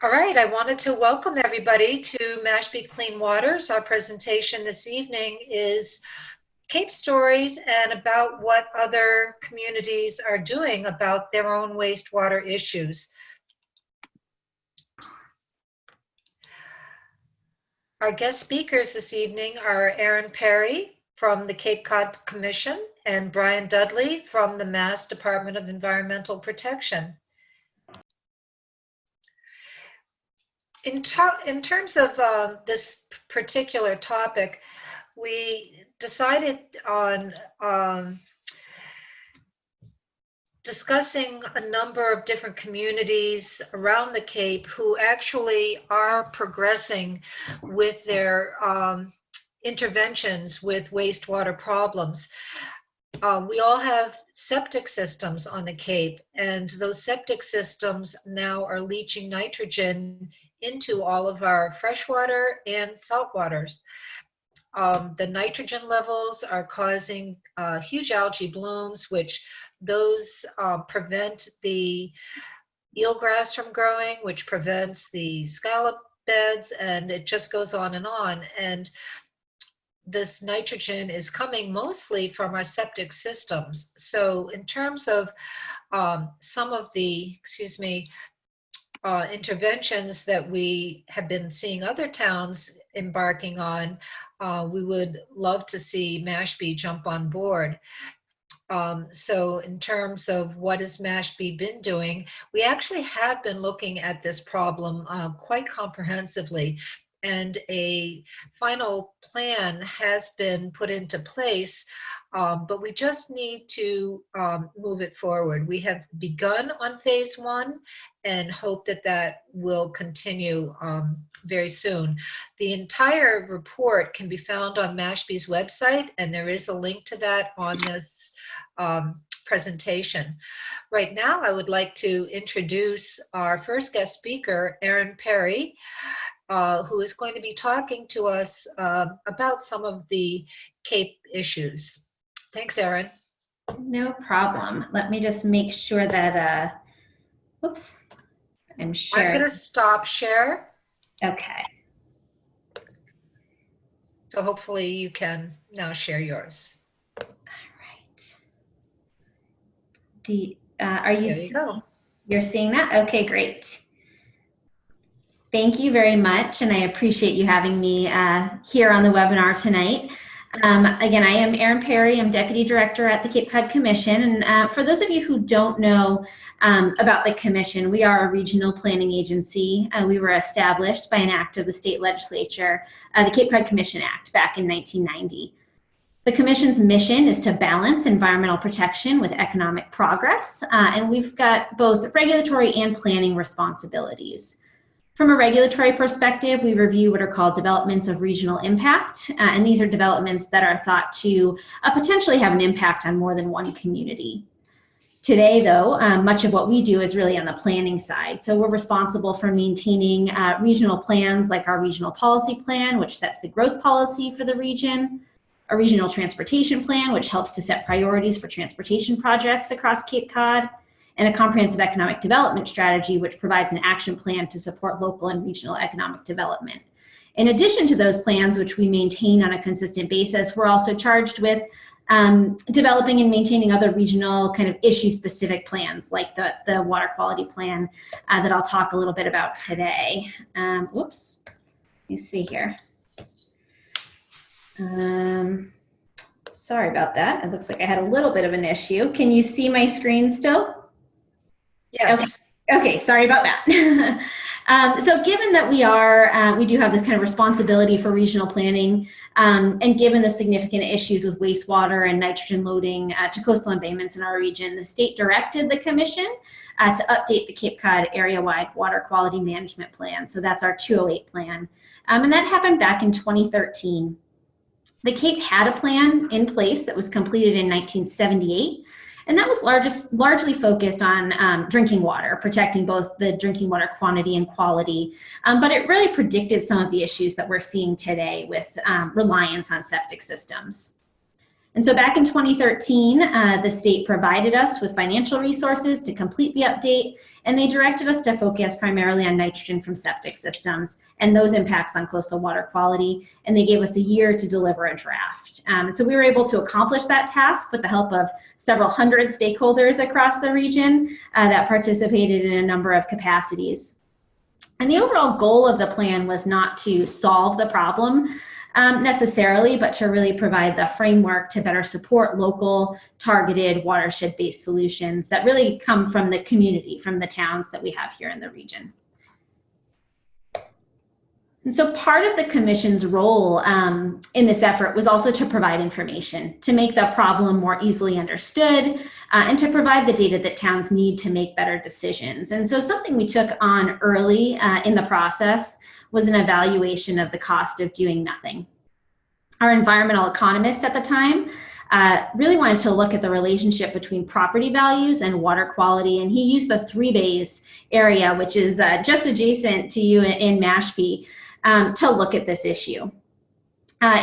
All right, I wanted to welcome everybody to Mashpee Clean Waters. Our presentation this evening is Cape stories and about what other communities are doing about their own wastewater issues. Our guest speakers this evening are Erin Perry from the Cape Cod Commission and Brian Dudley from the Mass Department of Environmental Protection. In terms of this particular topic, we decided on discussing a number of different communities around the Cape who actually are progressing with their interventions with wastewater problems. We all have septic systems on the Cape, and those septic systems now are leaching nitrogen into all of our freshwater and saltwaters. The nitrogen levels are causing huge algae blooms, which those prevent the eelgrass from growing, which prevents the scallop beds, and it just goes on and on. And this nitrogen is coming mostly from our septic systems. So in terms of some of the, interventions that we have been seeing other towns embarking on, we would love to see Mashpee jump on board. So in terms of what has Mashpee been doing, we actually have been looking at this problem quite comprehensively. And a final plan has been put into place, but we just need to move it forward. We have begun on phase 1 and hope that that will continue very soon. The entire report can be found on Mashpee's website, and there is a link to that on this presentation. Right now, I would like to introduce our first guest speaker, Erin Perry, who is going to be talking to us about some of the Cape issues. Thanks, Erin. No problem. Let me just make sure that, oops, I'm sharing. I'm going to stop share. Okay. So hopefully you can now share yours. All right. Are you? There you go. You're seeing that? Okay, great. Thank you very much, and I appreciate you having me here on the webinar tonight. Again, I am Erin Perry. I'm Deputy Director at the Cape Cod Commission. And for those of you who don't know about the Commission, we are a regional planning agency. We were established by an act of the state legislature, the Cape Cod Commission Act, back in 1990. The Commission's mission is to balance environmental protection with economic progress, and we've got both regulatory and planning responsibilities. From a regulatory perspective, we review what are called developments of regional impact, and these are developments that are thought to potentially have an impact on more than one community. Today, though, much of what we do is really on the planning side. So we're responsible for maintaining regional plans like our regional policy plan, which sets the growth policy for the region, a regional transportation plan, which helps to set priorities for transportation projects across Cape Cod, and a comprehensive economic development strategy, which provides an action plan to support local and regional economic development. In addition to those plans, which we maintain on a consistent basis, we're also charged with developing and maintaining other regional kind of issue-specific plans, like the water quality plan that I'll talk a little bit about today. Whoops, let me see here. Sorry about that. It looks like I had a little bit of an issue. Can you see my screen still? Yes. Okay, sorry about that. So given that we do have this kind of responsibility for regional planning, and given the significant issues with wastewater and nitrogen loading to coastal embayments in our region, the state directed the Commission to update the Cape Cod area-wide water quality management plan. So that's our 208 plan. And that happened back in 2013. The Cape had a plan in place that was completed in 1978. And that was largely focused on drinking water, protecting both the drinking water quantity and quality. But it really predicted some of the issues that we're seeing today with reliance on septic systems. And so back in 2013, the state provided us with financial resources to complete the update, and they directed us to focus primarily on nitrogen from septic systems and those impacts on coastal water quality, and they gave us a year to deliver a draft. So we were able to accomplish that task with the help of several hundred stakeholders across the region that participated in a number of capacities. And the overall goal of the plan was not to solve the problem necessarily, but to really provide the framework to better support local, targeted, watershed-based solutions that really come from the community, from the towns that we have here in the region. And so part of the Commission's role in this effort was also to provide information, to make the problem more easily understood, and to provide the data that towns need to make better decisions. And so something we took on early in the process was an evaluation of the cost of doing nothing. Our environmental economist at the time really wanted to look at the relationship between property values and water quality, and he used the 3 Bays area, which is just adjacent to you in Mashpee, to look at this issue.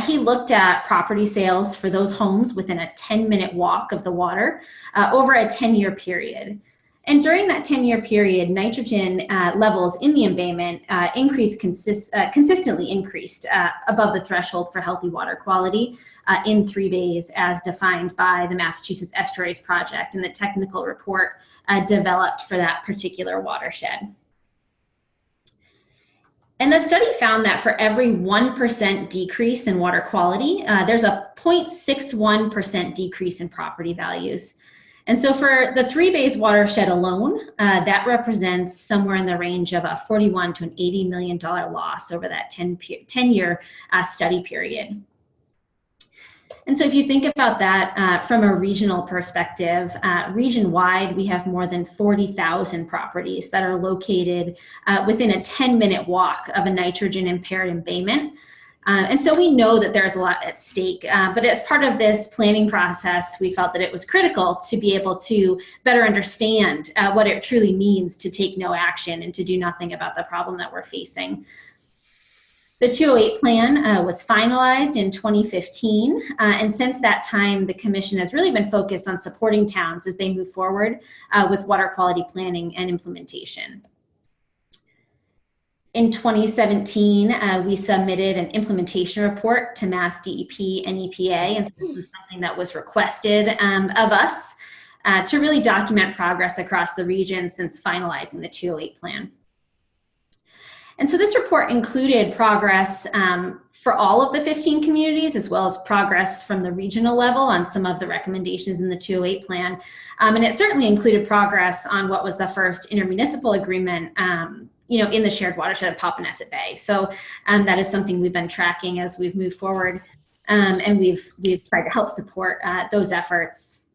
He looked at property sales for those homes within a 10-minute walk of the water over a 10-year period. And during that 10-year period, nitrogen levels in the embayment consistently increased above the threshold for healthy water quality in 3 Bays as defined by the Massachusett Estuaries Project and the technical report developed for that particular watershed. And the study found that for every 1% decrease in water quality, there's a 0.61% decrease in property values. And so for the 3 Bays watershed alone, that represents somewhere in the range of a $41 to an $80 million loss over that 10-year study period. And so if you think about that from a regional perspective, region-wide, we have more than 40,000 properties that are located within a 10-minute walk of a nitrogen-impaired embayment. And so we know that there's a lot at stake, but as part of this planning process, we felt that it was critical to be able to better understand what it truly means to take no action and to do nothing about the problem that we're facing. The 208 plan was finalized in 2015, and since that time, the Commission has really been focused on supporting towns as they move forward with water quality planning and implementation. In 2017, we submitted an implementation report to Mass DEP and EPA, and so this was something that was requested of us to really document progress across the region since finalizing the 208 plan. And so this report included progress for all of the 15 communities, as well as progress from the regional level on some of the recommendations in the 208 plan. And it certainly included progress on what was the first intermunicipal agreement in the shared watershed of Massachusett Bay. So that is something we've been tracking as we've moved forward, and we've tried to help support those efforts.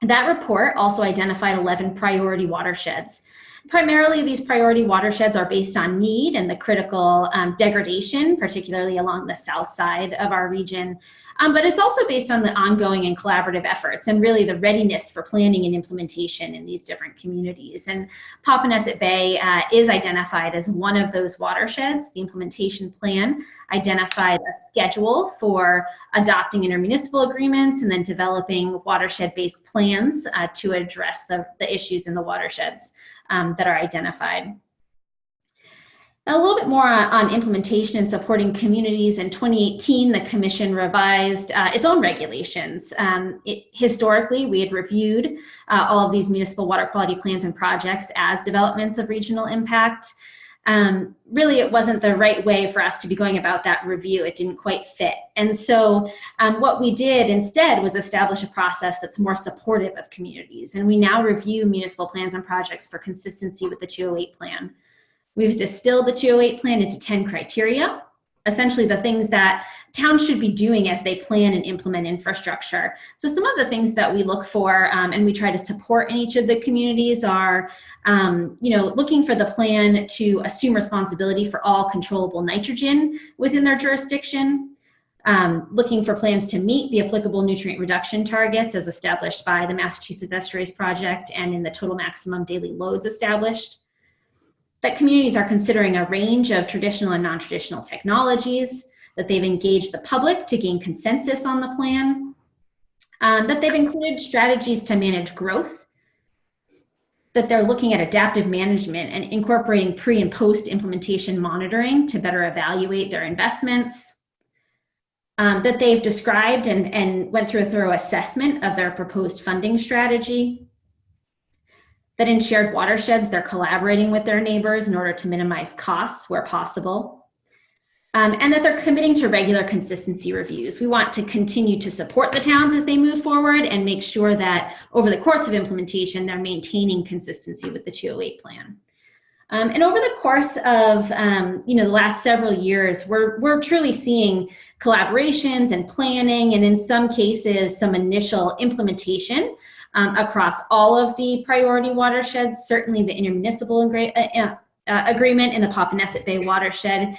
That report also identified 11 priority watersheds. Primarily, these priority watersheds are based on need and the critical degradation, particularly along the south side of our region. But it's also based on the ongoing and collaborative efforts and really the readiness for planning and implementation in these different communities. And Massachusett Bay is identified as one of those watersheds. The implementation plan identified a schedule for adopting intermunicipal agreements and then developing watershed-based plans to address the issues in the watersheds that are identified. A little bit more on implementation and supporting communities. In 2018, the Commission revised its own regulations. Historically, we had reviewed all of these municipal water quality plans and projects as developments of regional impact. Really, it wasn't the right way for us to be going about that review. It didn't quite fit. And so what we did instead was establish a process that's more supportive of communities. And we now review municipal plans and projects for consistency with the 208 plan. We've distilled the 208 plan into 10 criteria, essentially the things that towns should be doing as they plan and implement infrastructure. So some of the things that we look for and we try to support in each of the communities are, looking for the plan to assume responsibility for all controllable nitrogen within their jurisdiction, looking for plans to meet the applicable nutrient reduction targets as established by the Massachusett Estuaries Project and in the total maximum daily loads established. That communities are considering a range of traditional and non-traditional technologies, that they've engaged the public to gain consensus on the plan, That they've included strategies to manage growth, that they're looking at adaptive management and incorporating pre and post implementation monitoring to better evaluate their investments, that they've described and went through a thorough assessment of their proposed funding strategy, that in shared watersheds, they're collaborating with their neighbors in order to minimize costs where possible, and that they're committing to regular consistency reviews. We want to continue to support the towns as they move forward and make sure that over the course of implementation, they're maintaining consistency with the 208 plan. And over the course of the last several years, we're truly seeing collaborations and planning, and in some cases, some initial implementation across all of the priority watersheds. Certainly the intermunicipal agreement in the Papaneset Bay Watershed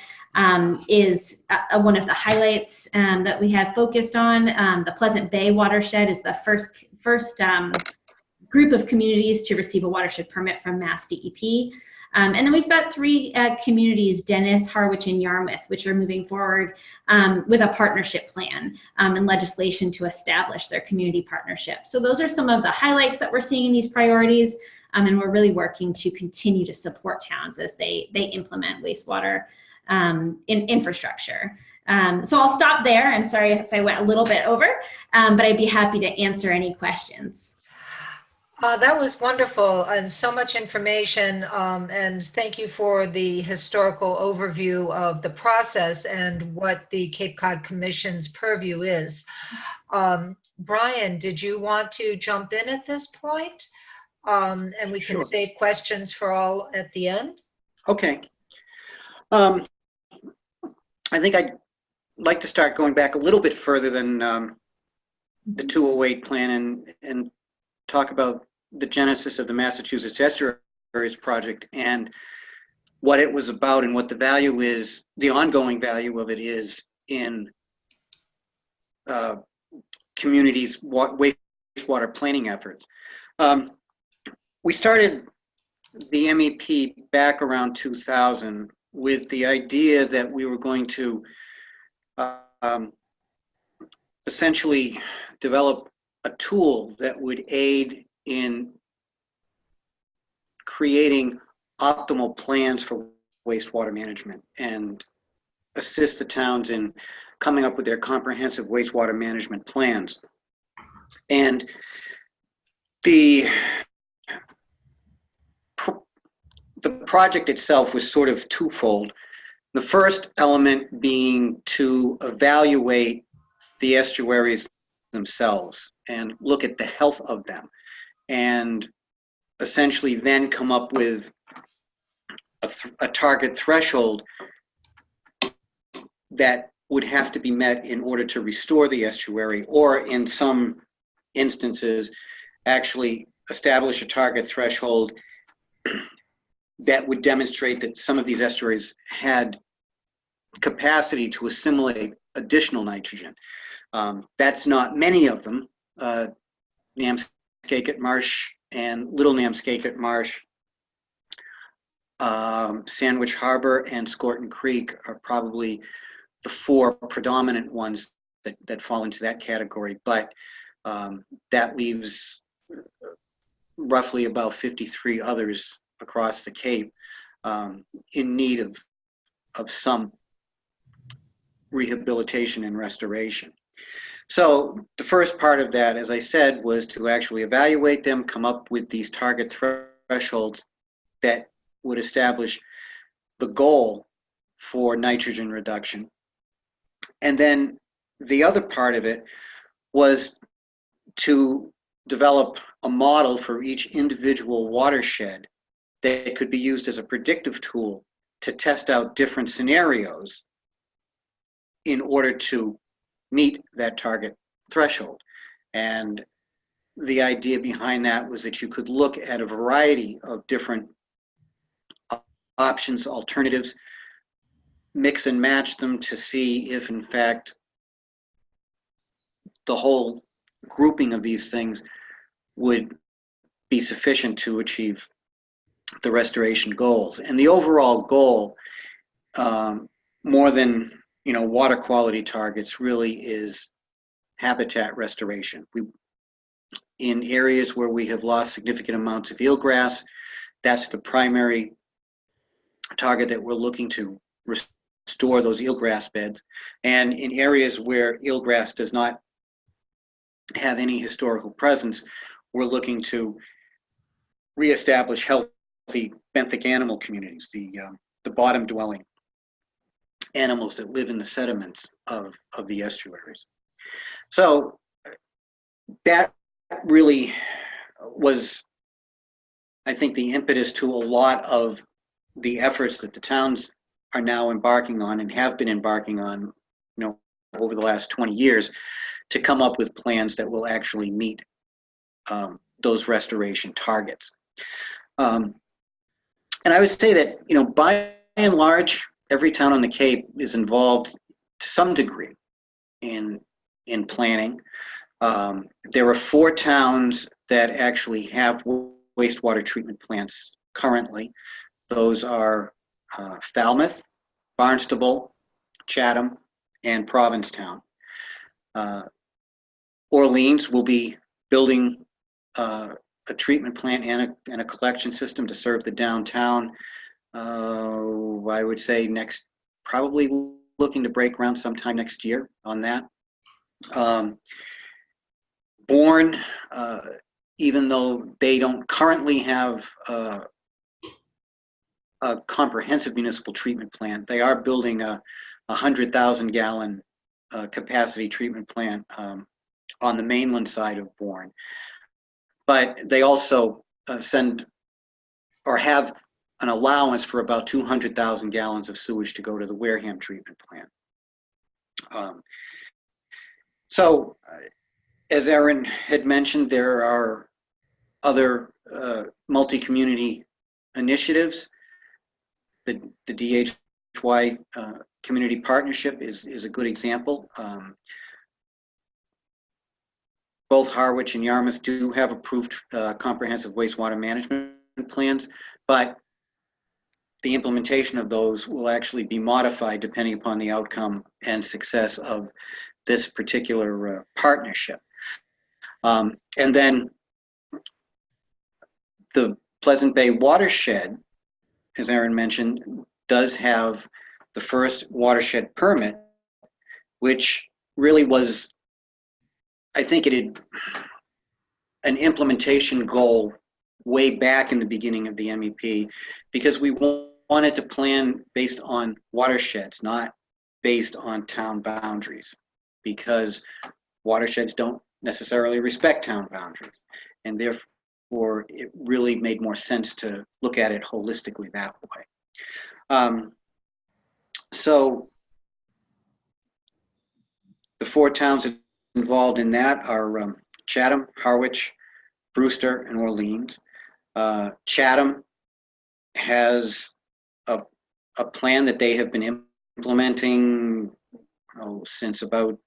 is one of the highlights that we have focused on. The Pleasant Bay Watershed is the first group of communities to receive a watershed permit from Mass DEP. And then we've got 3 communities, Dennis, Harwich, and Yarmouth, which are moving forward with a partnership plan and legislation to establish their community partnership. So those are some of the highlights that we're seeing in these priorities, and we're really working to continue to support towns as they implement wastewater in infrastructure. So I'll stop there. I'm sorry if I went a little bit over, but I'd be happy to answer any questions. That was wonderful and so much information, and thank you for the historical overview of the process and what the Cape Cod Commission's purview is. Brian, did you want to jump in at this point? And we can save questions for all at the end. Okay. I think I'd like to start going back a little bit further than the 208 plan and talk about the genesis of the Massachusett Estuaries project and what it was about and what the value is, the ongoing value of it is in communities' wastewater planning efforts. We started the MEP back around 2000 with the idea that we were going to essentially develop a tool that would aid in creating optimal plans for wastewater management and assist the towns in coming up with their comprehensive wastewater management plans. And the project itself was sort of twofold. The first element being to evaluate the estuaries themselves and look at the health of them, and essentially then come up with a target threshold that would have to be met in order to restore the estuary, or in some instances, actually establish a target threshold that would demonstrate that some of these estuaries had capacity to assimilate additional nitrogen. That's not many of them. Namskakett Marsh and Little Namskakett Marsh, Sandwich Harbor, and Scorton Creek are probably the 4 predominant ones that fall into that category. But that leaves roughly about 53 others across the Cape in need of some rehabilitation and restoration. So the first part of that, as I said, was to actually evaluate them, come up with these target thresholds that would establish the goal for nitrogen reduction. And then the other part of it was to develop a model for each individual watershed that could be used as a predictive tool to test out different scenarios in order to meet that target threshold. And the idea behind that was that you could look at a variety of different options, alternatives, mix and match them to see if in fact the whole grouping of these things would be sufficient to achieve the restoration goals. And the overall goal, more than water quality targets, really is habitat restoration. In areas where we have lost significant amounts of eelgrass, that's the primary target that we're looking to restore those eelgrass beds. And in areas where eelgrass does not have any historical presence, we're looking to reestablish healthy benthic animal communities, the bottom dwelling animals that live in the sediments of the estuaries. So that really was, I think, the impetus to a lot of the efforts that the towns are now embarking on and have been embarking on, over the last 20 years, to come up with plans that will actually meet those restoration targets. And I would say that, by and large, every town on the Cape is involved to some degree in planning. There are 4 towns that actually have wastewater treatment plants currently. Those are Falmouth, Barnstable, Chatham, and Provincetown. Orleans will be building a treatment plant and a collection system to serve the downtown. I would say probably looking to break ground sometime next year on that. Bourne, even though they don't currently have a comprehensive municipal treatment plant, they are building a 100,000 gallon capacity treatment plant on the mainland side of Bourne. But they also send or have an allowance for about 200,000 gallons of sewage to go to the Wareham treatment plant. So, as Erin had mentioned, there are other multi-community initiatives. The DHY Community Partnership is a good example. Both Harwich and Yarmouth do have approved comprehensive wastewater management plans, but the implementation of those will actually be modified depending upon the outcome and success of this particular partnership. And then the Pleasant Bay Watershed, as Erin mentioned, does have the first watershed permit, which really was, I think, it had an implementation goal way back in the beginning of the MEP, because we wanted to plan based on watersheds, not based on town boundaries, because watersheds don't necessarily respect town boundaries, and therefore it really made more sense to look at it holistically that way. So the 4 towns involved in that are Chatham, Harwich, Brewster, and Orleans. Chatham has a plan that they have been implementing since about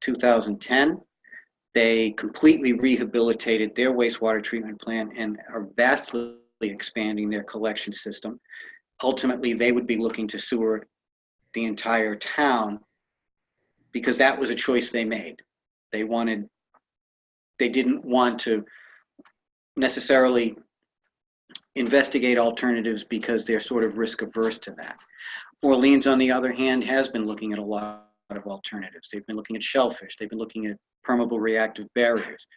2010. They completely rehabilitated their wastewater treatment plant and are vastly expanding their collection system. Ultimately, they would be looking to sewer the entire town, because that was a choice they made. They didn't want to necessarily investigate alternatives because they're sort of risk averse to that. Orleans, on the other hand, has been looking at a lot of alternatives. They've been looking at shellfish. They've been looking at permeable reactive barriers.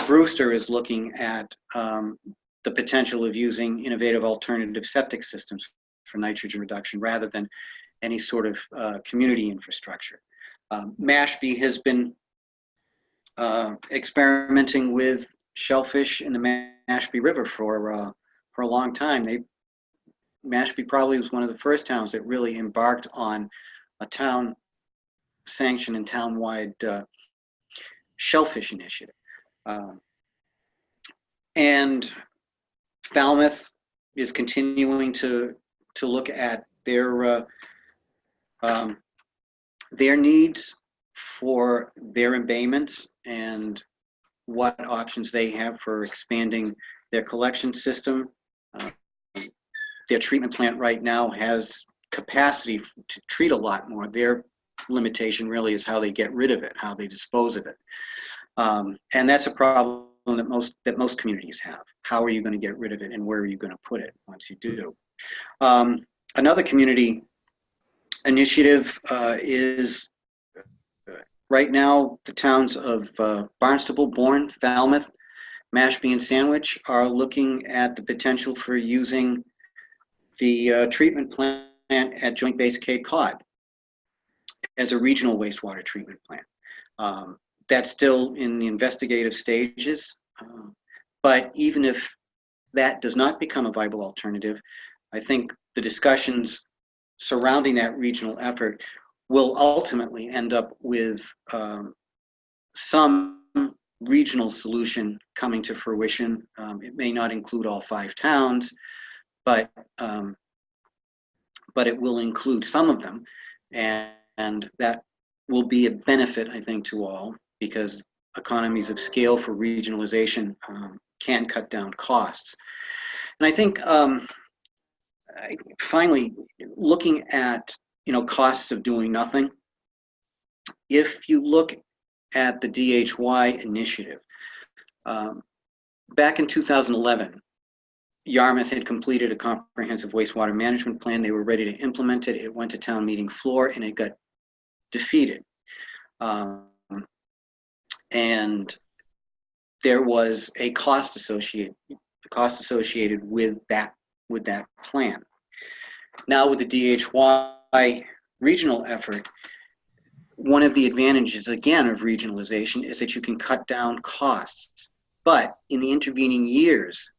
Brewster is looking at the potential of using innovative alternative septic systems for nitrogen reduction rather than any sort of community infrastructure. Mashpee has been experimenting with shellfish in the Mashpee River for a long time. Mashpee probably was one of the first towns that really embarked on a town sanctioned and town-wide shellfish initiative. And Falmouth is continuing to look at their needs for their embayments and what options they have for expanding their collection system. Their treatment plant right now has capacity to treat a lot more. Their limitation really is how they get rid of it, how they dispose of it. And that's a problem that most communities have. How are you going to get rid of it, and where are you going to put it once you do? Another community initiative is right now the towns of Barnstable, Bourne, Falmouth, Mashpee, and Sandwich are looking at the potential for using the treatment plant at Joint Base Cape Cod as a regional wastewater treatment plant. That's still in the investigative stages, but even if that does not become a viable alternative, I think the discussions surrounding that regional effort will ultimately end up with some regional solution coming to fruition. It may not include all 5 towns, but it will include some of them, and that will be a benefit, I think, to all, because economies of scale for regionalization can cut down costs. And I think finally, looking at costs of doing nothing, if you look at the DHY initiative, back in 2011, Yarmouth had completed a comprehensive wastewater management plan. They were ready to implement it. It went to town meeting floor and it got defeated. And there was a cost associated with that plan. Now with the DHY regional effort, one of the advantages again of regionalization is that you can cut down costs. But in the intervening years,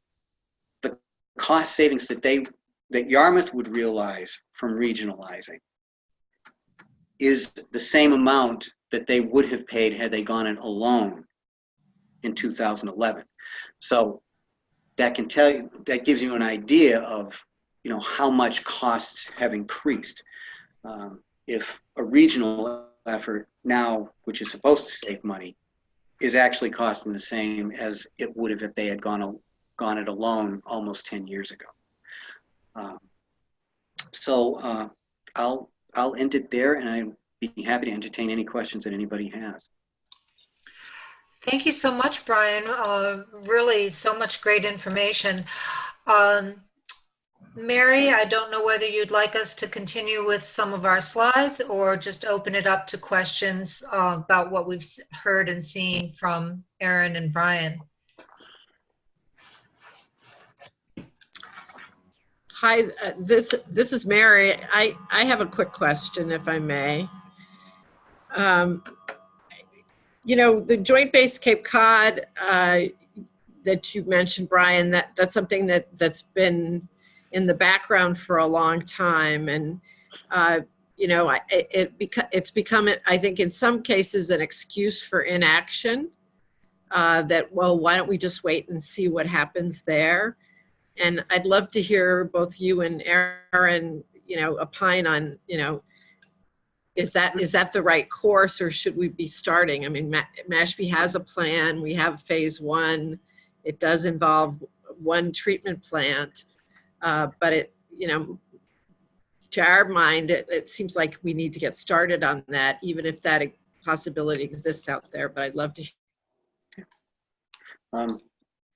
the cost savings that Yarmouth would realize from regionalizing is the same amount that they would have paid had they gone it alone in 2011. So that gives you an idea of how much costs have increased. If a regional effort now, which is supposed to save money, is actually costing the same as it would have if they had gone it alone almost 10 years ago. So I'll end it there, and I'd be happy to entertain any questions that anybody has. Thank you so much, Brian. Really, so much great information. Mary, I don't know whether you'd like us to continue with some of our slides or just open it up to questions about what we've heard and seen from Erin and Brian. Hi, this is Mary. I have a quick question, if I may. The Joint Base Cape Cod that you mentioned, Brian, that's something that's been in the background for a long time, and it's become, I think, in some cases, an excuse for inaction. That, well, why don't we just wait and see what happens there? And I'd love to hear both you and Erin, opine on, is that the right course, or should we be starting? I mean, Mashpee has a plan. We have phase 1. It does involve one treatment plant, but it, to our mind, it seems like we need to get started on that, even if that possibility exists out there. But I'd love to hear.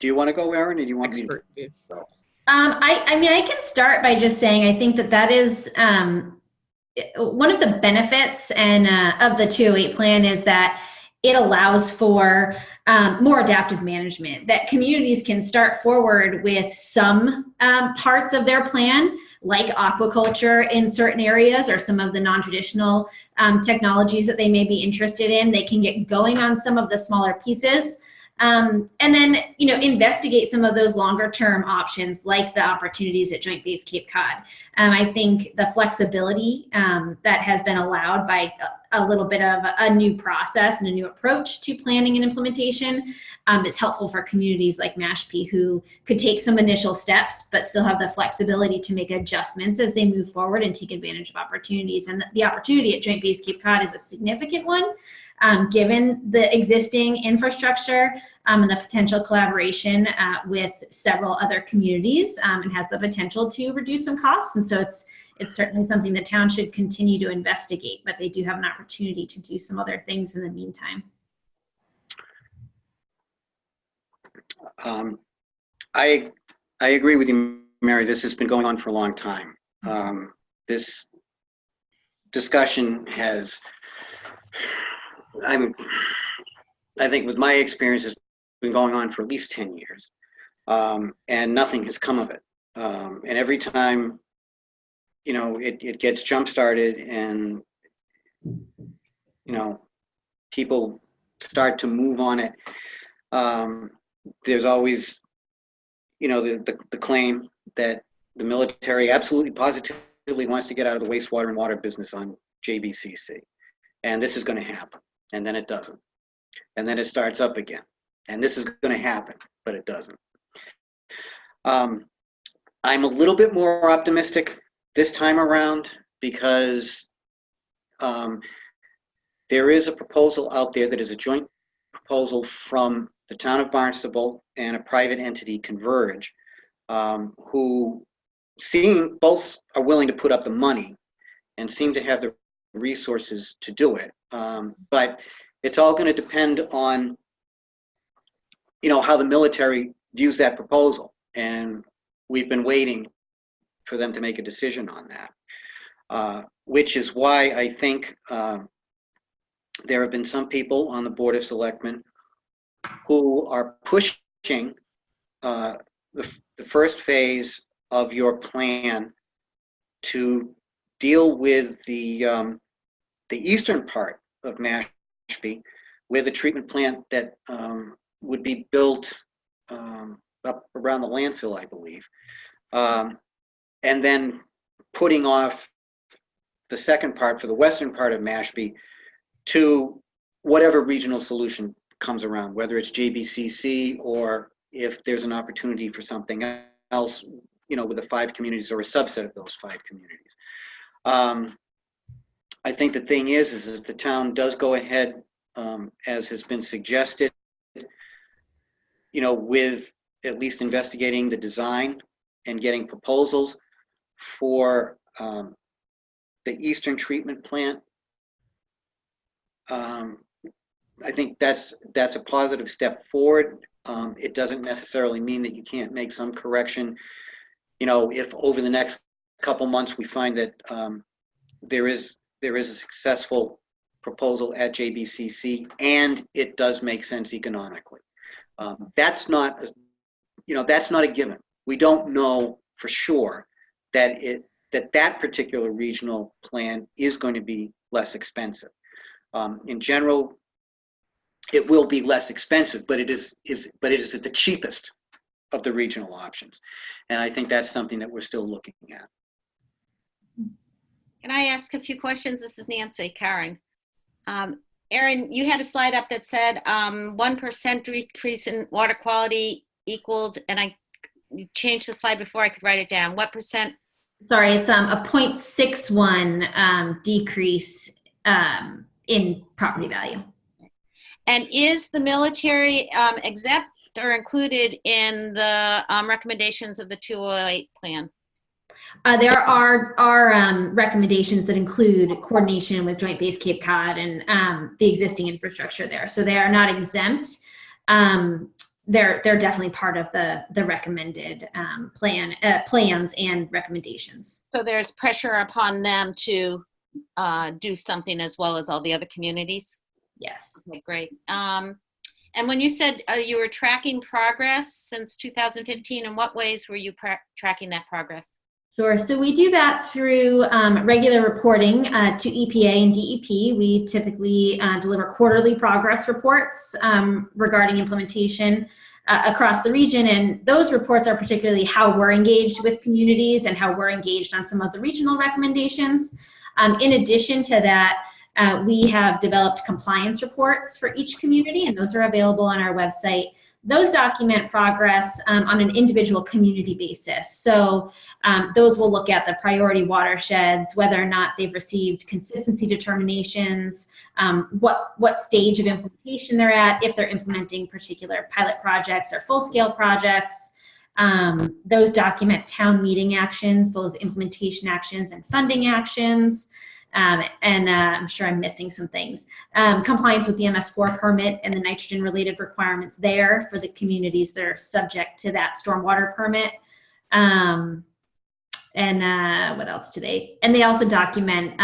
Do you want to go, Erin, or do you want me to go? I mean, I can start by just saying I think that is one of the benefits of the 208 plan is that it allows for more adaptive management, that communities can start forward with some parts of their plan, like aquaculture in certain areas or some of the non-traditional technologies that they may be interested in. They can get going on some of the smaller pieces. And then, investigate some of those longer term options, like the opportunities at Joint Base Cape Cod. I think the flexibility that has been allowed by a little bit of a new process and a new approach to planning and implementation is helpful for communities like Mashpee, who could take some initial steps, but still have the flexibility to make adjustments as they move forward and take advantage of opportunities. And the opportunity at Joint Base Cape Cod is a significant one. Given the existing infrastructure and the potential collaboration with several other communities, and has the potential to reduce some costs. And so it's certainly something the town should continue to investigate, but they do have an opportunity to do some other things in the meantime. I agree with you, Mary. This has been going on for a long time. This discussion has, I think with my experience, has been going on for at least 10 years, and nothing has come of it. And every time, you know, it gets jump-started and, you know, people start to move on it, there's always, you know, the claim that the military absolutely positively wants to get out of the wastewater and water business on JBCC. And this is going to happen. And then it doesn't. And then it starts up again. And this is going to happen, but it doesn't. I'm a little bit more optimistic this time around because there is a proposal out there that is a joint proposal from the town of Barnstable and a private entity, Converge, who both are willing to put up the money and seem to have the resources to do it. But it's all going to depend on, you know, how the military views that proposal. And we've been waiting for them to make a decision on that, which is why I think there have been some people on the Board of Selectmen who are pushing the first phase of your plan to deal with the eastern part of Mashpee, where the treatment plant that would be built up around the landfill, I believe, and then putting off the second part for the western part of Mashpee to whatever regional solution comes around, whether it's JBCC or if there's an opportunity for something else, you know, with the 5 communities or a subset of those 5 communities. I think the thing is if the town does go ahead, as has been suggested, you know, with at least investigating the design and getting proposals for the eastern treatment plant, I think that's a positive step forward. It doesn't necessarily mean that you can't make some correction. You know, if over the next couple months we find that there is a successful proposal at JBCC and it does make sense economically. That's not a given. We don't know for sure that that particular regional plan is going to be less expensive. In general, it will be less expensive, but it is at the cheapest of the regional options. And I think that's something that we're still looking at. Can I ask a few questions? This is Nancy Karen. Erin, you had a slide up that said 1% decrease in water quality equaled, and you changed the slide before I could write it down. What percent? Sorry, it's a 0.61 decrease in property value. And is the military exempt or included in the recommendations of the 208 plan? There are recommendations that include coordination with Joint Base Cape Cod and the existing infrastructure there. So they are not exempt. They're definitely part of the recommended plans and recommendations. So there's pressure upon them to do something as well as all the other communities? Yes. Okay, great. And when you said you were tracking progress since 2015, in what ways were you tracking that progress? Sure. So we do that through regular reporting to EPA and DEP. We typically deliver quarterly progress reports regarding implementation across the region. And those reports are particularly how we're engaged with communities and how we're engaged on some of the regional recommendations. In addition to that, we have developed compliance reports for each community, and those are available on our website. Those document progress on an individual community basis. So those will look at the priority watersheds, whether or not they've received consistency determinations, what stage of implementation they're at, if they're implementing particular pilot projects or full-scale projects, Those document town meeting actions, both implementation actions and funding actions. I'm sure I'm missing some things. Compliance with the MS4 permit and the nitrogen related requirements there for the communities that are subject to that stormwater permit. What else today? And they also document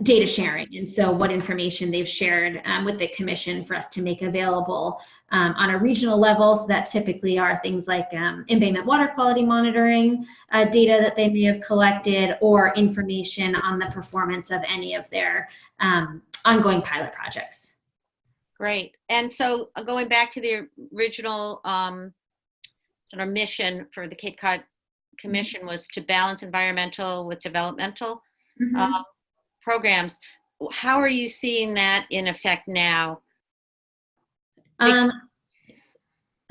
data sharing. And so what information they've shared with the commission for us to make available on a regional level. So that typically are things like embayment water quality monitoring data that they may have collected, or information on the performance of any of their ongoing pilot projects. Great. And so going back to the original sort of mission for the Cape Cod Commission was to balance environmental with developmental programs. How are you seeing that in effect now?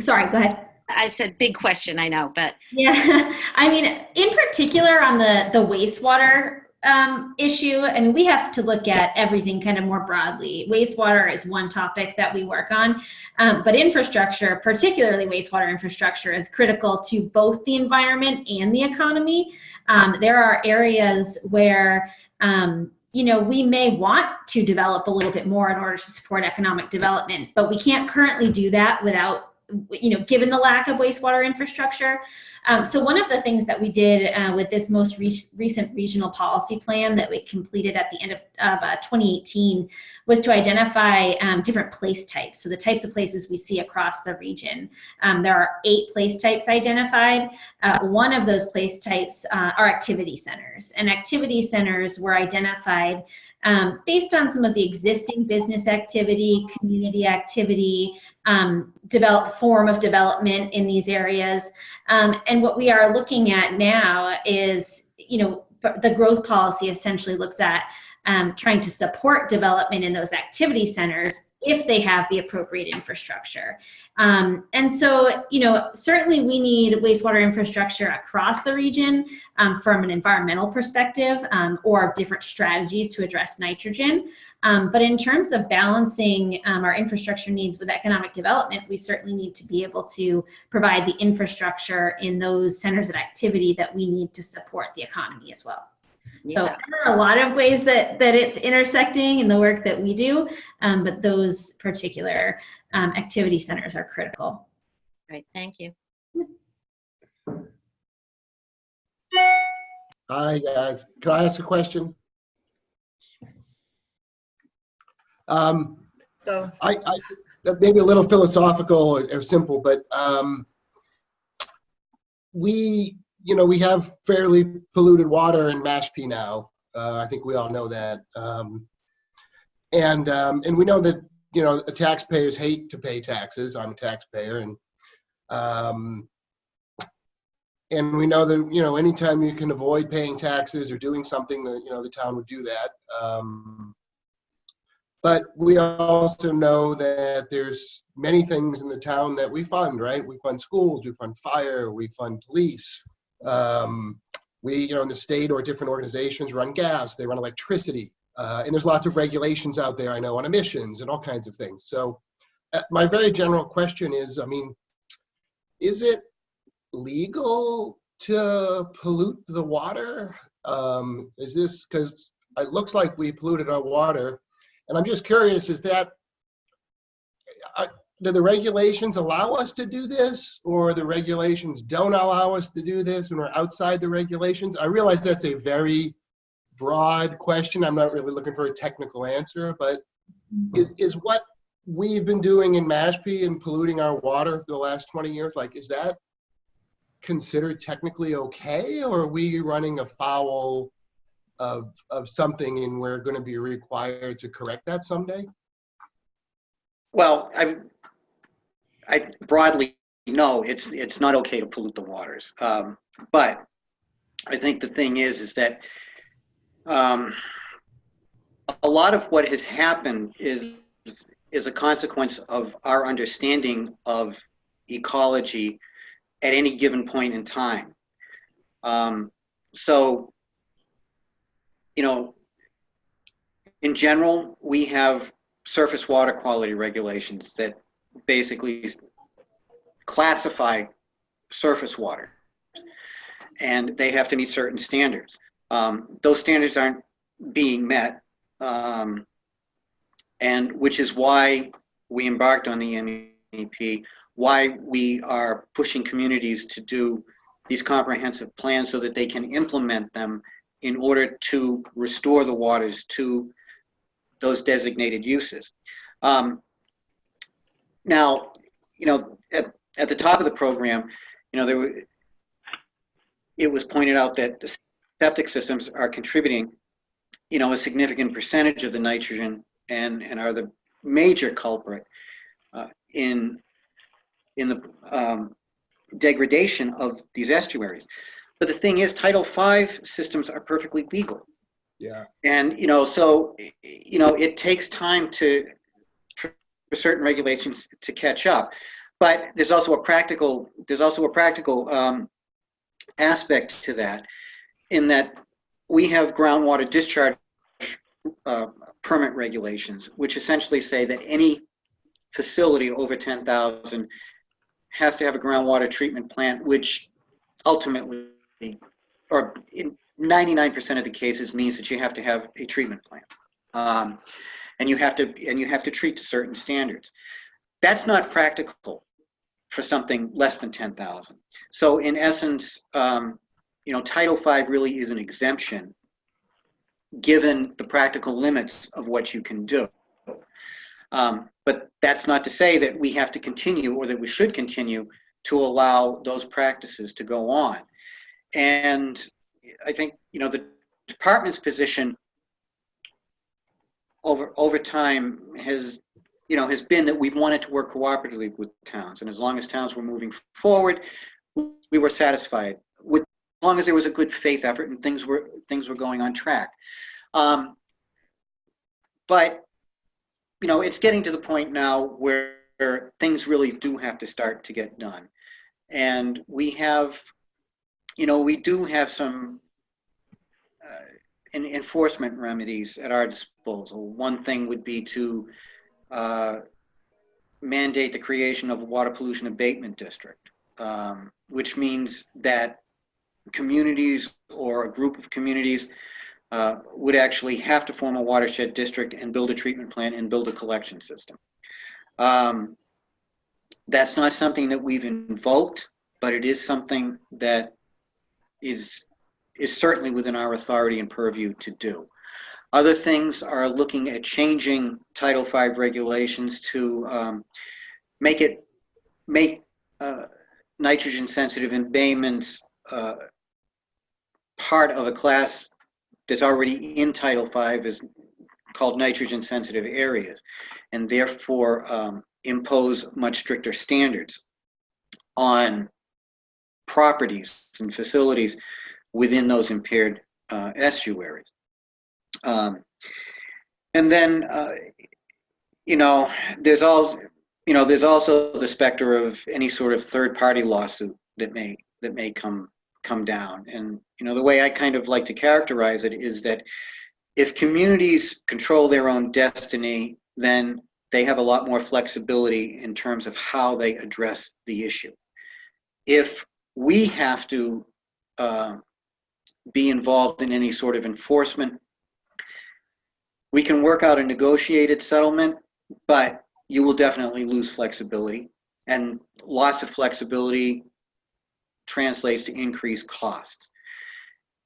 Sorry, go ahead. I said big question, I know, but. Yeah, I mean, in particular on the wastewater issue, I mean, we have to look at everything kind of more broadly. Wastewater is one topic that we work on, but infrastructure, particularly wastewater infrastructure, is critical to both the environment and the economy. There are areas where we may want to develop a little bit more in order to support economic development, but we can't currently do that without, given the lack of wastewater infrastructure. So one of the things that we did with this most recent regional policy plan that we completed at the end of 2018 was to identify different place types. So the types of places we see across the region. There are 8 place types identified. One of those place types are activity centers. And activity centers were identified based on some of the existing business activity, community activity, developed form of development in these areas. And what we are looking at now is, the growth policy essentially looks at trying to support development in those activity centers if they have the appropriate infrastructure. And so, certainly we need wastewater infrastructure across the region from an environmental perspective, or different strategies to address nitrogen. But in terms of balancing our infrastructure needs with economic development, we certainly need to be able to provide the infrastructure in those centers of activity that we need to support the economy as well. So there are a lot of ways that it's intersecting in the work that we do, but those particular activity centers are critical. Right, thank you. Hi guys, can I ask a question? So I maybe a little philosophical or simple, but we have fairly polluted water in Mashpee now. I think we all know that. And we know that, the taxpayers hate to pay taxes. I'm a taxpayer. And we know that, anytime you can avoid paying taxes or doing something, that, the town would do that. But we also know that there's many things in the town that we fund, right? We fund schools, we fund fire, we fund police. We, in the state or different organizations run gas, they run electricity. And there's lots of regulations out there, I know, on emissions and all kinds of things. So my very general question is, is it legal to pollute the water? Is this, because it looks like we polluted our water. And I'm just curious, is that, do the regulations allow us to do this, or the regulations don't allow us to do this when we're outside the regulations? I realize that's a very broad question. I'm not really looking for a technical answer, but is what we've been doing in Mashpee and polluting our water for the last 20 years, is that considered technically okay, or are we running afoul of something and we're going to be required to correct that someday? Well, I broadly no, it's not okay to pollute the waters. But I think the thing is that a lot of what has happened is a consequence of our understanding of ecology at any given point in time. So, in general, we have surface water quality regulations that basically classify surface water, and they have to meet certain standards. Those standards aren't being met, and which is why we embarked on the MEP, why we are pushing communities to do these comprehensive plans so that they can implement them in order to restore the waters to those designated uses. Now, at the top of the program, it was pointed out that the septic systems are contributing, a significant percentage of the nitrogen and are the major culprit in the degradation of these estuaries. But the thing is, Title V systems are perfectly legal. Yeah. And, so, it takes time for certain regulations to catch up. But there's also a practical aspect to that, in that we have groundwater discharge permit regulations, which essentially say that any facility over 10,000 has to have a groundwater treatment plant, which ultimately, or in 99% of the cases, means that you have to have a treatment plant, and you have to treat to certain standards. That's not practical for something less than 10,000. So in essence, Title V really is an exemption, given the practical limits of what you can do. But that's not to say that we have to continue, or that we should continue to allow those practices to go on. And I think, the department's position over time has been that we've wanted to work cooperatively with towns. And as long as towns were moving forward, we were satisfied, with as long as there was a good faith effort and things were going on track. But it's getting to the point now where things really do have to start to get done. And we do have some enforcement remedies at our disposal. One thing would be to mandate the creation of a water pollution abatement district, which means that communities or a group of communities would actually have to form a watershed district and build a treatment plant and build a collection system. That's not something that we've invoked, but it is something that is certainly within our authority and purview to do. Other things are looking at changing Title V regulations to make nitrogen sensitive embayments part of a class that's already in Title V, is called nitrogen sensitive areas, and therefore impose much stricter standards on properties and facilities within those impaired estuaries. And then there's also the specter of any sort of third-party lawsuit that may come down. And the way I kind of like to characterize it is that if communities control their own destiny, then they have a lot more flexibility in terms of how they address the issue. If we have to be involved in any sort of enforcement, we can work out a negotiated settlement, but you will definitely lose flexibility, and loss of flexibility translates to increased costs.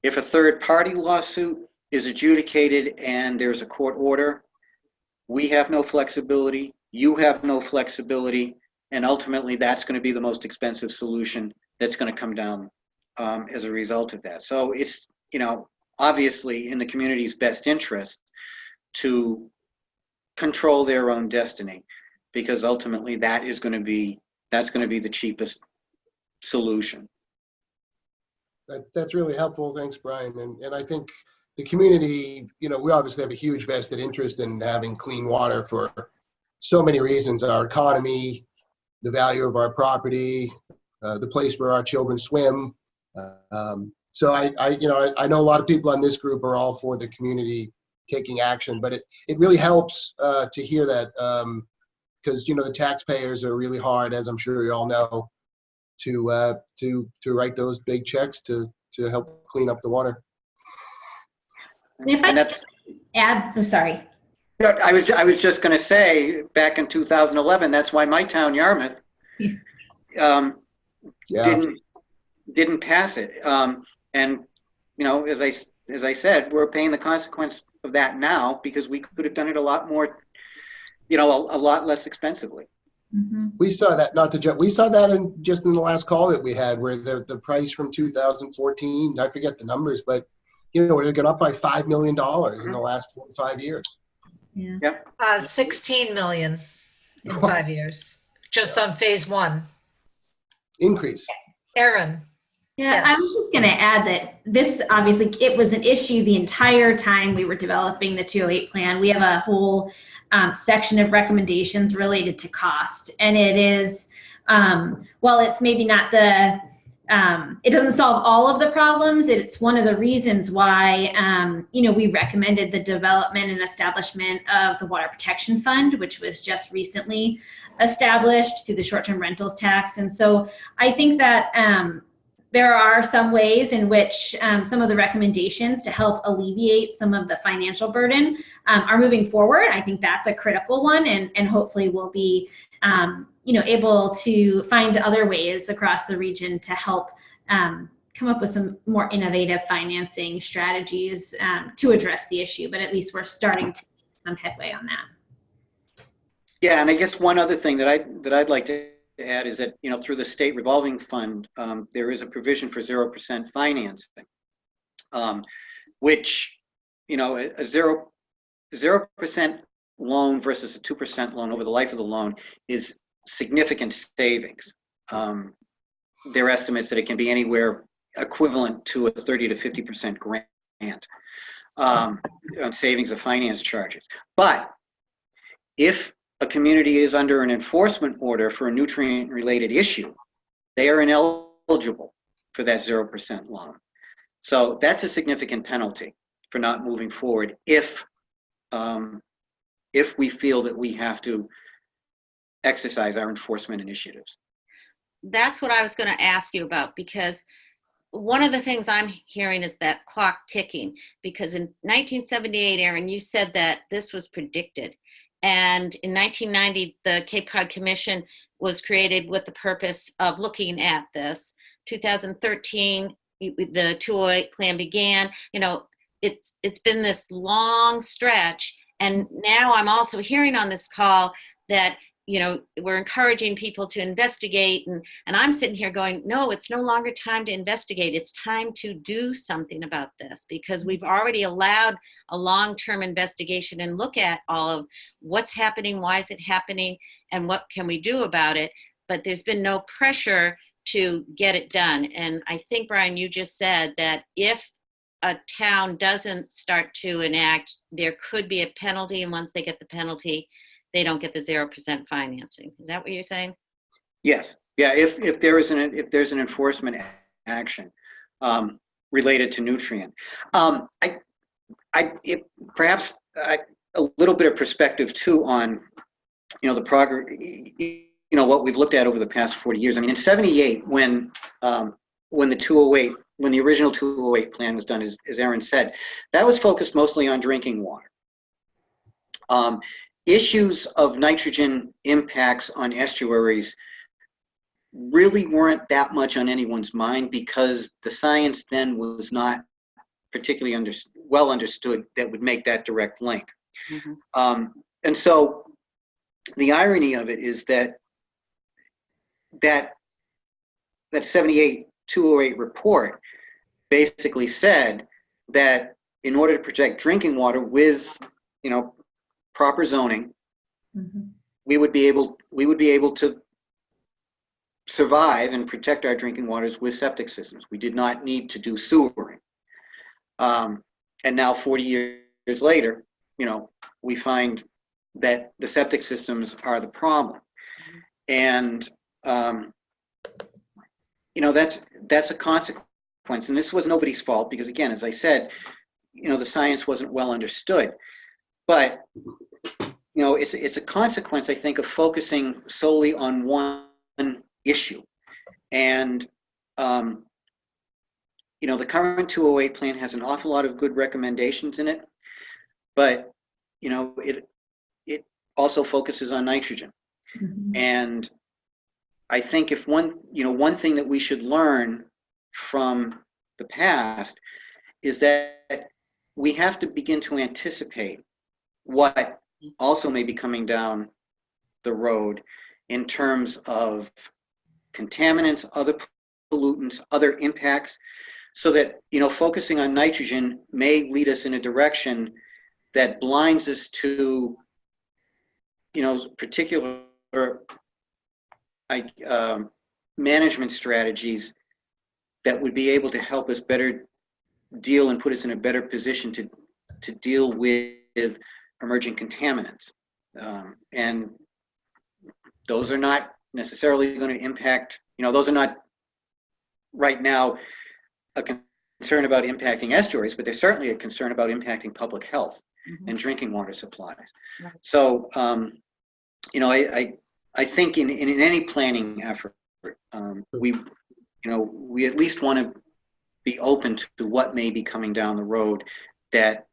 If a third-party lawsuit is adjudicated and there's a court order, we have no flexibility, you have no flexibility, and ultimately that's going to be the most expensive solution that's going to come down as a result of that. So it's, obviously in the community's best interest to control their own destiny, because ultimately that's going to be the cheapest solution. That's really helpful. Thanks, Brian. And I think the community, we obviously have a huge vested interest in having clean water for so many reasons: our economy, the value of our property, the place where our children swim. So I know a lot of people on this group are all for the community taking action, but it really helps to hear that, because, you know, the taxpayers are really hard, as I'm sure you all know, to write those big checks to help clean up the water. And if I could add, oh, sorry. No, I was just going to say, back in 2011, that's why my town, Yarmouth, didn't pass it. And you know, as I said, we're paying the consequence of that now because we could have done it a lot more, you know, a lot less expensively. Mm-hmm. We saw that. We saw that in the last call that we had, where the price from 2014, I forget the numbers, but you know, it had gone up by $5 million in the last 4 to 5 years. Yeah. Yep. 16 million in 5 years, just on phase 1. Increase. Erin. Yeah, Yes. I was just going to add that this, obviously, it was an issue the entire time we were developing the 208 plan. We have a whole section of recommendations related to cost. And it is, while it's maybe not it doesn't solve all of the problems, it's one of the reasons why, you know, we recommended the development and establishment of the Water Protection Fund, which was just recently established through the short-term rentals tax. And so I think that there are some ways in which some of the recommendations to help alleviate some of the financial burden are moving forward. I think that's a critical one, and hopefully we'll be you know, able to find other ways across the region to help come up with some more innovative financing strategies to address the issue. But at least we're starting to make some headway on that. Yeah, and I guess one other thing that I'd like to add is that, you know, through the state revolving fund, there is a provision for 0% financing, which, you know, a 0% loan versus a 2% loan over the life of the loan is significant savings. There are estimates that it can be anywhere equivalent to a 30 to 50% grant on savings of finance charges. But if a community is under an enforcement order for a nutrient-related issue, they are ineligible for that 0% loan. So that's a significant penalty for not moving forward if we feel that we have to exercise our enforcement initiatives. That's what I was going to ask you about, because one of the things I'm hearing is that clock ticking, because in 1978, Erin, you said that this was predicted. And in 1990, the Cape Cod Commission was created with the purpose of looking at this. 2013, the 208 plan began. You know, it's been this long stretch. And now I'm also hearing on this call that, you know, we're encouraging people to investigate. And I'm sitting here going, no, it's no longer time to investigate. It's time to do something about this, because we've already allowed a long-term investigation and look at all of what's happening, why is it happening, and what can we do about it. But there's been no pressure to get it done. And I think, Brian, you just said that if a town doesn't start to enact, there could be a penalty, and once they get the penalty, they don't get the 0% financing. Is that what you're saying? Yes. Yeah. If there's an enforcement action related to nutrient, perhaps a little bit of perspective too on, you know, the progress, you know, what we've looked at over the past 40 years. I mean, in '78, when the original 208 plan was done, as Erin said, that was focused mostly on drinking water. Issues of nitrogen impacts on estuaries really weren't that much on anyone's mind, because the science then was not particularly well understood that would make that direct link. Mm-hmm. And so the irony of it is that 78 208 report basically said that in order to protect drinking water with, you know, proper zoning, mm-hmm. we would be able to survive and protect our drinking waters with septic systems. We did not need to do sewering. And now 40 years later, you know, we find that the septic systems are the problem. And, you know, that's a consequence. And this was nobody's fault, because again, as I said, you know, the science wasn't well understood. But, you it's a consequence, I think, of focusing solely on one issue. And, the current 208 plan has an awful lot of good recommendations in it, but, it also focuses on nitrogen. Mhm. And I think if one thing that we should learn from the past is that we have to begin to anticipate what also may be coming down the road in terms of contaminants, other pollutants, other impacts, so that, focusing on nitrogen may lead us in a direction that blinds us to, particular management strategies that would be able to help us better deal and put us in a better position to deal with emerging contaminants. And those are not necessarily going to impact, those are not right now a concern about impacting estuaries, but they're certainly a concern about impacting public health and drinking water supplies. Right. So, I think in any planning effort, we at least want to be open to what may be coming down the road that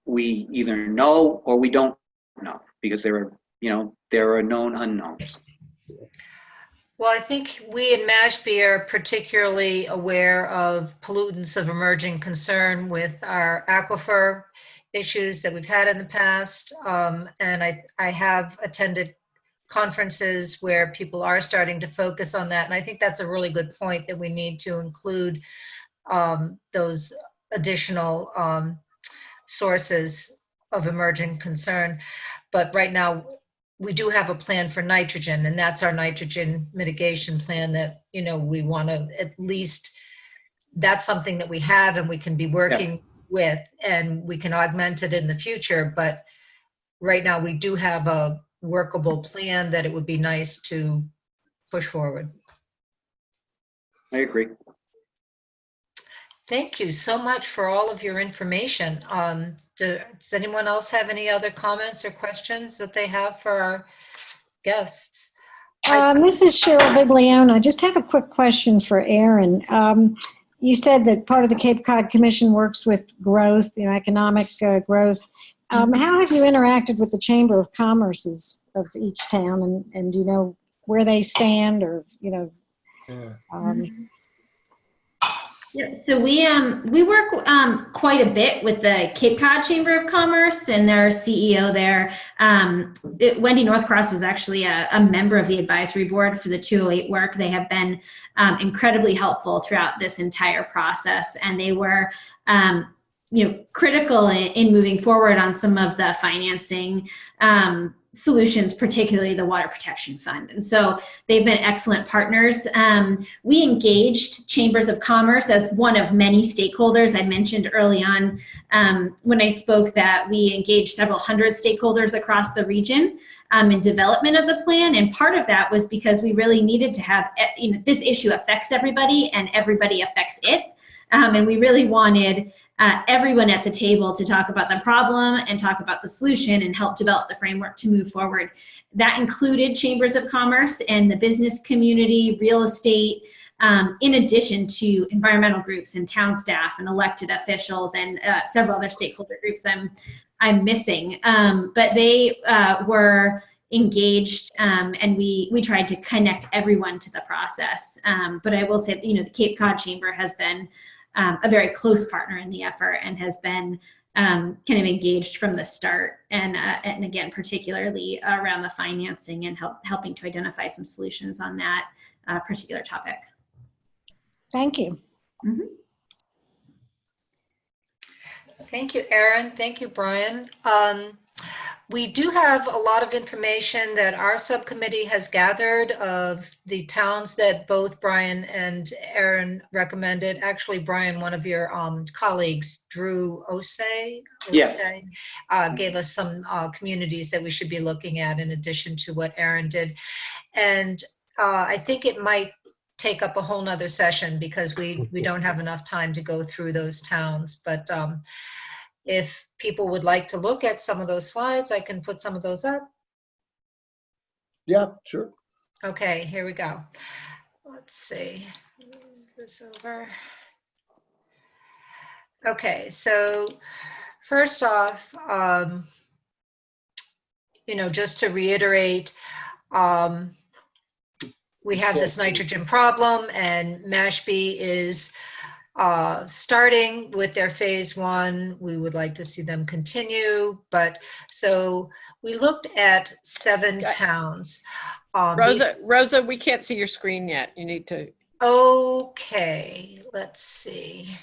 we either know or we don't know, because there are known unknowns. Well, I think we in Mashpee are particularly aware of pollutants of emerging concern with our aquifer issues that we've had in the past. And I have attended conferences where people are starting to focus on that. And I think that's a really good point, that we need to include those additional sources of emerging concern. But right now, we do have a plan for nitrogen, and that's our nitrogen mitigation plan that, we want to at least, that's something that we have and we can be working with, and we can augment it in the future. But right now we do have a workable plan that it would be nice to push forward. I agree. Thank you so much for all of your information. Does anyone else have any other comments or questions that they have for our guests? This is Cheryl Viglione. I just have a quick question for Erin. You said that part of the Cape Cod Commission works with growth, economic growth. How have you interacted with the Chamber of Commerces of each town, and do you know where they stand, or Yeah, so we work quite a bit with the Cape Cod Chamber of Commerce and their CEO there. Wendy Northcross was actually a member of the advisory board for the 208 work. They have been incredibly helpful throughout this entire process, and they were critical in moving forward on some of the financing solutions, particularly the Water Protection Fund. And so they've been excellent partners. We engaged Chambers of Commerce as one of many stakeholders. I mentioned early on when I spoke that we engaged several hundred stakeholders across the region in development of the plan. And part of that was because we really needed to have, this issue affects everybody and everybody affects it. And we really wanted everyone at the table to talk about the problem and talk about the solution and help develop the framework to move forward. That included Chambers of Commerce and the business community, real estate, in addition to environmental groups and town staff and elected officials and several other stakeholder groups I'm missing. But they were engaged, and we tried to connect everyone to the process. But I will say, the Cape Cod Chamber has been a very close partner in the effort and has been kind of engaged from the start, and again, particularly around the financing and helping to identify some solutions on that particular topic. Thank you. Mm-hmm. Thank you, Erin. Thank you, Brian. We do have a lot of information that our subcommittee has gathered of the towns that both Brian and Erin recommended. Actually, Brian, one of your colleagues, Drew Osei, Yes. gave us some communities that we should be looking at in addition to what Erin did. And I think it might take up a whole nother session because we don't have enough time to go through those towns. But if people would like to look at some of those slides, I can put some of those up. Yeah, sure. Okay, here we go. Let's see. Move this over. Okay, so first off, just to reiterate, we have this nitrogen problem, and Mashpee is starting with their phase 1. We would like to see them continue, but so we looked at 7 towns. Rosa, we can't see your screen yet. You need to. Okay, let's see.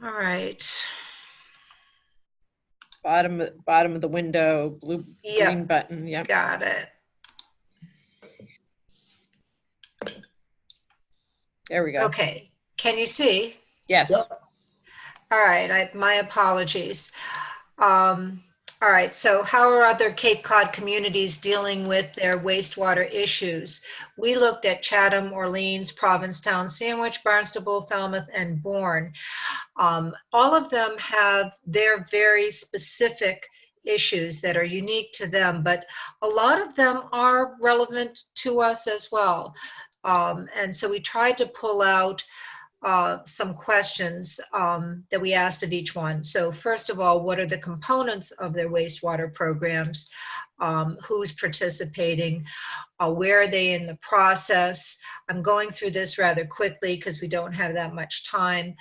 All right. Bottom of the window, green button. Yep. Got it. There we go. Okay. Can you see? Yes. Yep. All right. My apologies. All right. So how are other Cape Cod communities dealing with their wastewater issues? We looked at Chatham, Orleans, Provincetown, Sandwich, Barnstable, Falmouth, and Bourne. All of them have their very specific issues that are unique to them, but a lot of them are relevant to us as well. And so we tried to pull out some questions that we asked of each one. So first of all, what are the components of their wastewater programs? Who's participating? Where are they in the process? I'm going through this rather quickly because we don't have that much time.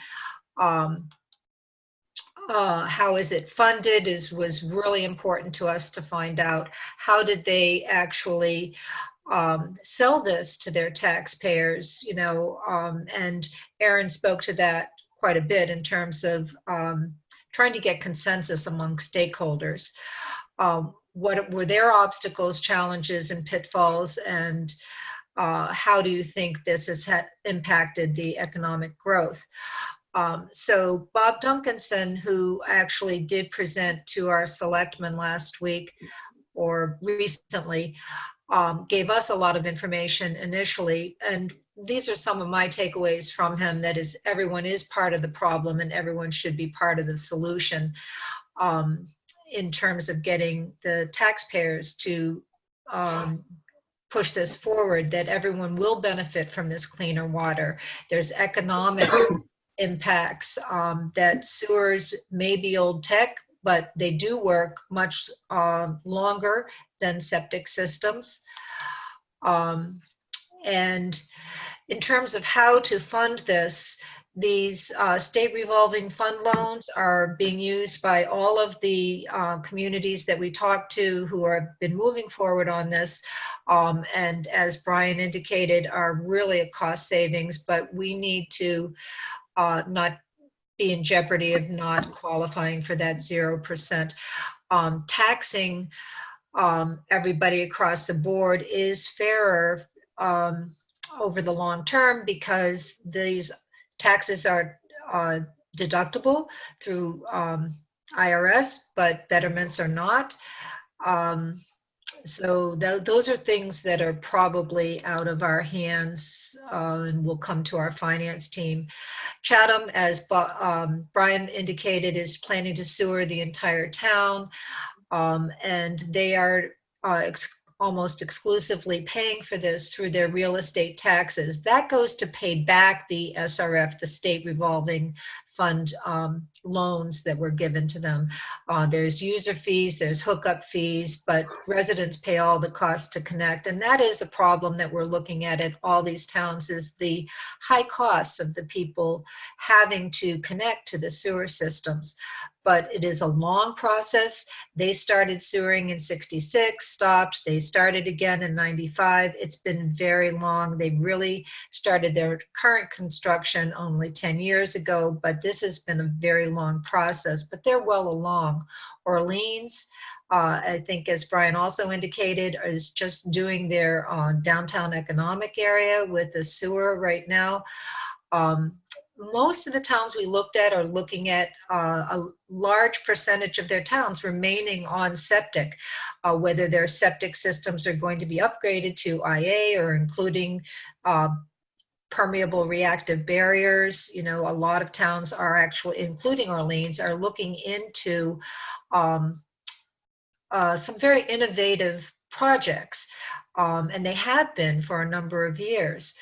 How is it funded was really important to us to find out. How did they actually sell this to their taxpayers, and Erin spoke to that quite a bit in terms of trying to get consensus among stakeholders. What were their obstacles, challenges, and pitfalls, and how do you think this has impacted the economic growth? So Bob Duncanson, who actually did present to our selectmen last week or recently, gave us a lot of information initially, and these are some of my takeaways from him. That is, everyone is part of the problem and everyone should be part of the solution in terms of getting the taxpayers to push this forward, that everyone will benefit from this cleaner water. There's economic impacts, that sewers may be old tech, but they do work much longer than septic systems. And in terms of how to fund this, these state revolving fund loans are being used by all of the communities that we talked to who have been moving forward on this. And as Brian indicated, are really a cost savings, but we need to not be in jeopardy of not qualifying for that 0%. Taxing everybody across the board is fairer over the long term because these taxes are deductible through IRS, but betterments are not. So those are things that are probably out of our hands and will come to our finance team. Chatham, as Brian indicated, is planning to sewer the entire town, and they are almost exclusively paying for this through their real estate taxes. That goes to pay back the SRF, the state revolving fund loans that were given to them. There's user fees, there's hookup fees, but residents pay all the costs to connect. And that is a problem that we're looking at all these towns, is the high costs of the people having to connect to the sewer systems. But it is a long process. They started sewering in '66, stopped. They started again in '95. It's been very long. They really started their current construction only 10 years ago, but this has been a very long process, but they're well along. Orleans, I think, as Brian also indicated, is just doing their downtown economic area with the sewer right now. Most of the towns we looked at are looking at a large percentage of their towns remaining on septic, whether their septic systems are going to be upgraded to IA or including permeable reactive barriers. You know, a lot of towns are actually, including Orleans, are looking into some very innovative projects, and they have been for a number of years.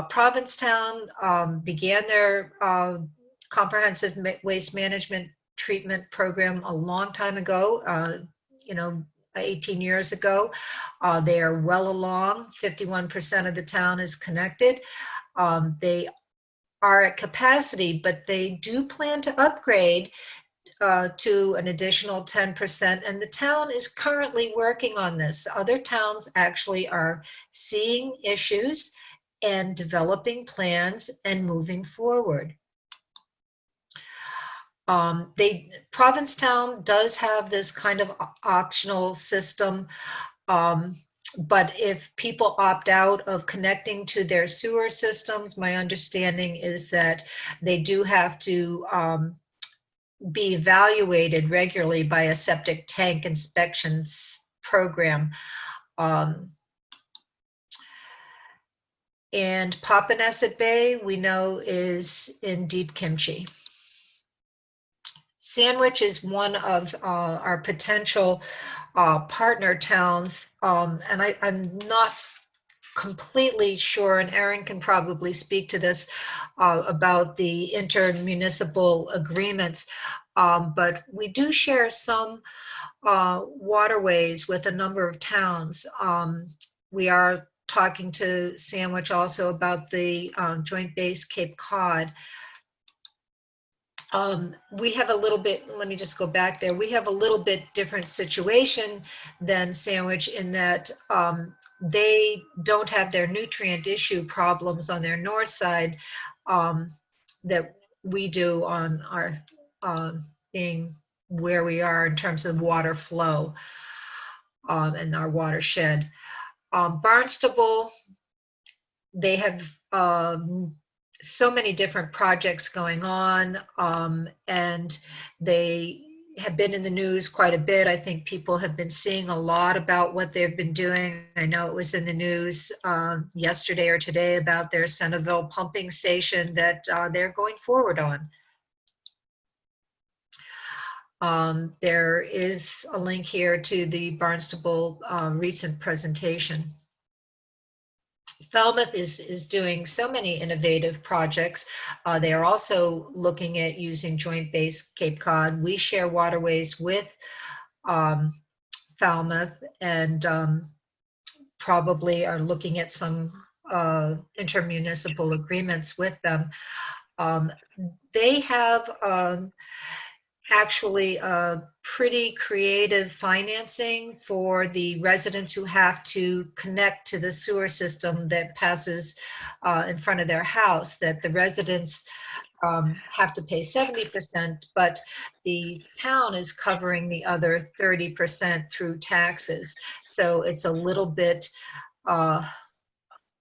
Provincetown began their comprehensive waste management treatment program a long time ago, you know, 18 years ago. They are well along. 51% of the town is connected. They are at capacity, but they do plan to upgrade to an additional 10%, and the town is currently working on this. Other towns actually are seeing issues and developing plans and moving forward. Provincetown does have this kind of optional system, but if people opt out of connecting to their sewer systems, my understanding is that they do have to be evaluated regularly by a septic tank inspections program. And Papaneset Bay, we know, is in deep kimchi. Sandwich is one of our potential partner towns, and I'm not completely sure, and Erin can probably speak to this, about the intermunicipal agreements, but we do share some waterways with a number of towns. We are talking to Sandwich also about the Joint Base Cape Cod. We have a little bit, let me just go back there. We have a little bit different situation than Sandwich in that they don't have their nutrient issue problems on their north side that we do on our being where we are in terms of water flow and our watershed. Barnstable, they have so many different projects going on, and they have been in the news quite a bit. I think people have been seeing a lot about what they've been doing. I know it was in the news yesterday or today about their Centerville pumping station that they're going forward on. There is a link here to the Barnstable recent presentation. Falmouth is doing so many innovative projects. They are also looking at using Joint Base Cape Cod. We share waterways with Falmouth, and probably are looking at some intermunicipal agreements with them. They have actually pretty creative financing for the residents who have to connect to the sewer system that passes in front of their house, that the residents have to pay 70%, but the town is covering the other 30% through taxes. So it's a little bit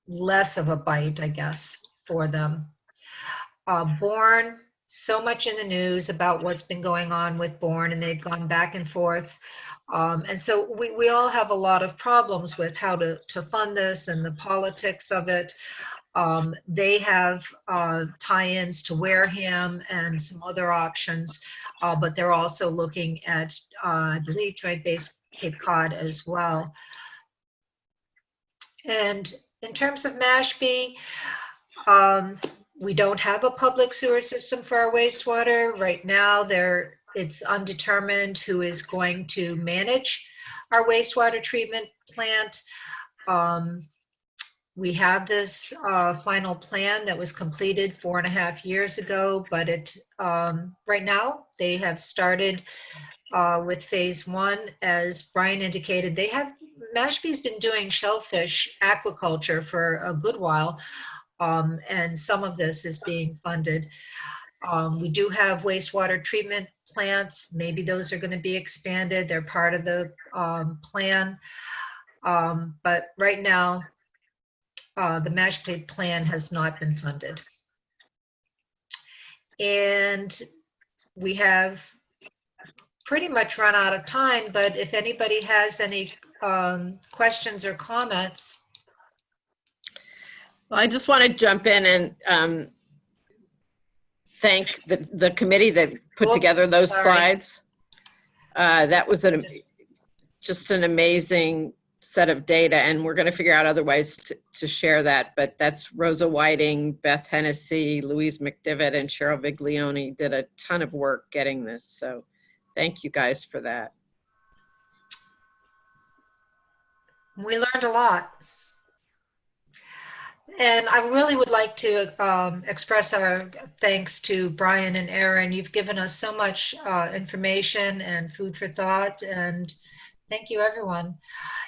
less of a bite, I guess, for them. Bourne, so much in the news about what's been going on with Bourne, and they've gone back and forth. And so we all have a lot of problems with how to fund this and the politics of it. They have tie-ins to Wareham and some other options, but they're also looking at, I believe, Joint Base Cape Cod as well. And in terms of Mashpee, we don't have a public sewer system for our wastewater. Right now, it's undetermined who is going to manage our wastewater treatment plant. We have this final plan that was completed 4.5 years ago, but right now they have started with phase 1. As Brian indicated, Mashpee's been doing shellfish aquaculture for a good while. And some of this is being funded. We do have wastewater treatment plants. Maybe those are going to be expanded. They're part of the plan. But right now, the Mashpee plan has not been funded. And we have pretty much run out of time, but if anybody has any questions or comments. Well, I just want to jump in and thank the committee that put Whoops, together those sorry. slides. That was just an amazing set of data, and we're going to figure out other ways to share that. But that's Rosa Whiting, Beth Hennessy, Louise McDivitt, and Cheryl Viglione did a ton of work getting this. So thank you guys for that. We learned a lot. And I really would like to express our thanks to Brian and Erin. You've given us so much information and food for thought, and thank you, everyone.